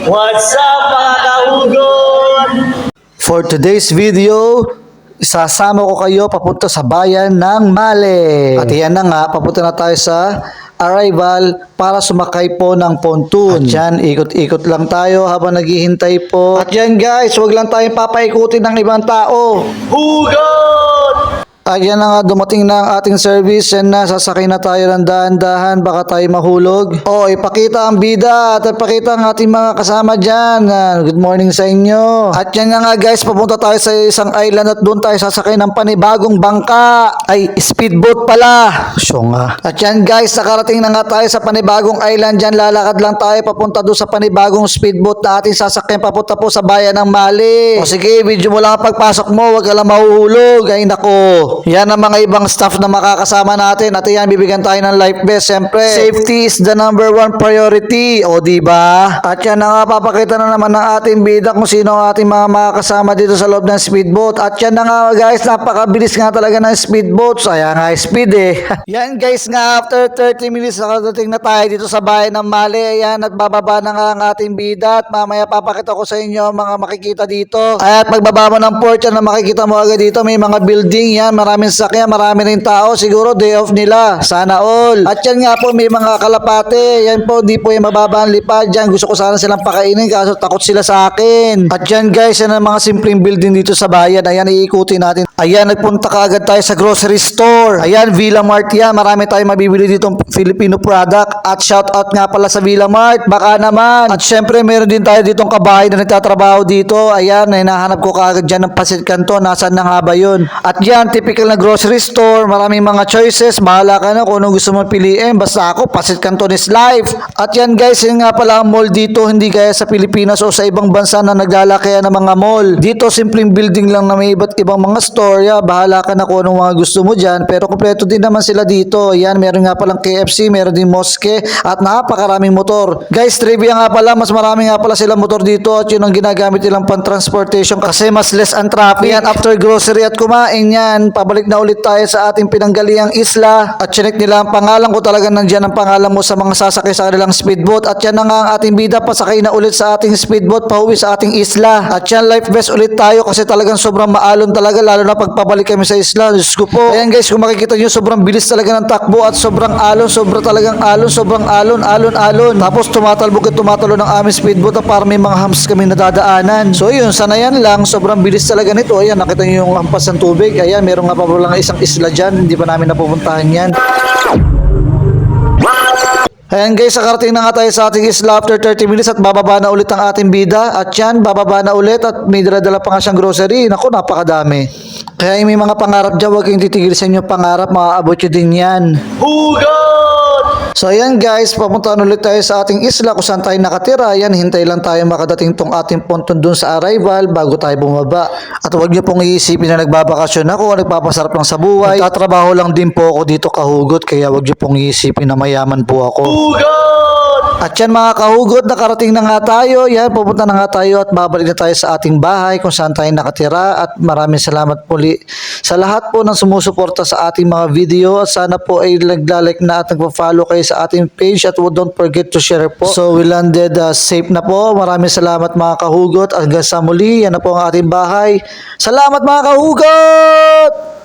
What's up mga kahugot? For today's video, isasama ko kayo papunta sa bayan ng Male. At yan na nga, papunta na tayo sa arrival para sumakay po ng pontoon. At yan, ikot-ikot lang tayo habang naghihintay po. At yan guys, wag lang tayong papaikutin ng ibang tao. Hugot! At yan na nga, dumating na ang ating service. Yan na, sasakay na tayo ng dahan-dahan, baka tayo mahulog. O, ipakita ang bida at ipakita ang ating mga kasama dyan. Good morning sa inyo. At yan na nga guys, papunta tayo sa isang island at doon tayo sasakay ng panibagong bangka. Ay, speedboat pala. Syo nga. At yan guys, nakarating na nga tayo sa panibagong island dyan. Lalakad lang tayo papunta doon sa panibagong speedboat na ating sasakyan papunta po sa bayan ng Male. O sige, video mo lang ang pagpasok mo, wag ka lang mahuhulog. Ay nako. Yan ang mga ibang staff na makakasama natin. At yan, bibigyan tayo ng life vest. Siyempre, safety is the number one priority. O, diba? At yan na nga, papakita na naman ng ating bida kung sino ang ating mga makakasama dito sa loob ng speedboat. At yan na nga guys, napakabilis nga talaga ng speedboat. Kaya nga, speed eh. Yan guys nga, after 30 minutes, nakadating na tayo dito sa bayan ng Male. Ayan, at bababa na nga ang ating bida. At mamaya papakita ko sa inyo ang mga makikita dito. At pagbaba mo ng porch, na makikita mo agad dito, may mga building. Yan, maraming sakyan, marami rin tao. Siguro day off nila. Sana all. At yan nga po, may mga kalapate. Yan po, di po yung mababa ang lipad. Yan, gusto ko sana silang pakainin kaso takot sila sa akin. At yan guys, yan ang mga simpleng building dito sa bayan. Ayan, iikutin natin. Ayan, nagpunta ka agad tayo sa grocery store. Ayan, Villa Mart yan. Marami tayong mabibili ditong Filipino product. At shout out nga pala sa Villa Mart. Baka naman. At syempre, meron din tayo ditong kabahay na nagtatrabaho dito. Ayan, hinahanap ko kaagad dyan ng Pasit Canton. Nasaan na nga ba yun? At yan, typical na grocery store. Maraming mga choices. Bahala ka na kung anong gusto mong piliin. Basta ako, Pasit Canton is life. At yan guys, yun nga pala ang mall dito. Hindi gaya sa Pilipinas o sa ibang bansa na naglalakayan ng mga mall. Dito, simpleng building lang na may iba't ibang mga store. Bahala ka na kung anong mga gusto mo dyan. Pero kompleto din naman sila dito. Yan, meron nga palang KFC, meron din Moske, at napakaraming motor. Guys, trivia nga pala, mas marami nga pala sila motor dito at yun ang ginagamit nilang pang transportation kasi mas less ang traffic. Yan, after grocery at kumain yan, pabalik na ulit tayo sa ating pinanggaliang isla at chinek nila ang pangalan ko, talaga nandyan ang pangalan mo sa mga sasakay sa kanilang speedboat. At yan na nga ang ating bida, pasakay na ulit sa ating speedboat pauwi sa ating isla. At yan, life vest ulit tayo kasi talagang sobrang maalon talaga, lalo na pagpabalik kami sa isla. Diyos ko po. Ayan guys, kung makikita nyo, sobrang bilis talaga ng takbo at sobrang alon, sobrang alon. Tapos tumatalbog at tumatalo ng aming speedboat at parang may mga humps kami nadadaanan. So yun, sanayan lang, sobrang bilis talaga nito. Ayan, nakita nyo yung hampas ng tubig. Ayan, meron nga pa lang isang isla dyan, hindi pa namin napupuntahan yan. Ayan guys, nakarating na nga tayo sa ating isla after 30 minutes at bababa na ulit ang ating bida. At yan, bababa na ulit at may dala-dala pa nga siyang grocery. Naku, napakadami. Kaya may mga pangarap dyan, huwag kayong titigil sa inyong pangarap, maaabot nyo din yan. Hugot! So ayan guys, papunta ulit tayo sa ating isla kung saan tayo nakatira. Ayan, hintay lang tayo makadating tong ating ponton dun sa arrival bago tayo bumaba. At huwag nyo pong iisipin na nagbabakasyon ako, nagpapasarap lang sa buhay. Nagtatrabaho lang din po ako dito kahugot, kaya huwag nyo pong iisipin na mayaman po ako. Hugot! At yan mga kahugot, nakarating na nga tayo. Yan, pupunta na nga tayo at babalik na tayo sa ating bahay kung saan tayo nakatira. At maraming salamat muli sa lahat po ng sumusuporta sa ating mga video. At sana po ay naglalike na at nagpa-follow kayo sa ating page. At don't forget to share po. So we landed safe na po. Maraming salamat mga kahugot. Hanggang sa muli, yan na po ang ating bahay. Salamat mga kahugot!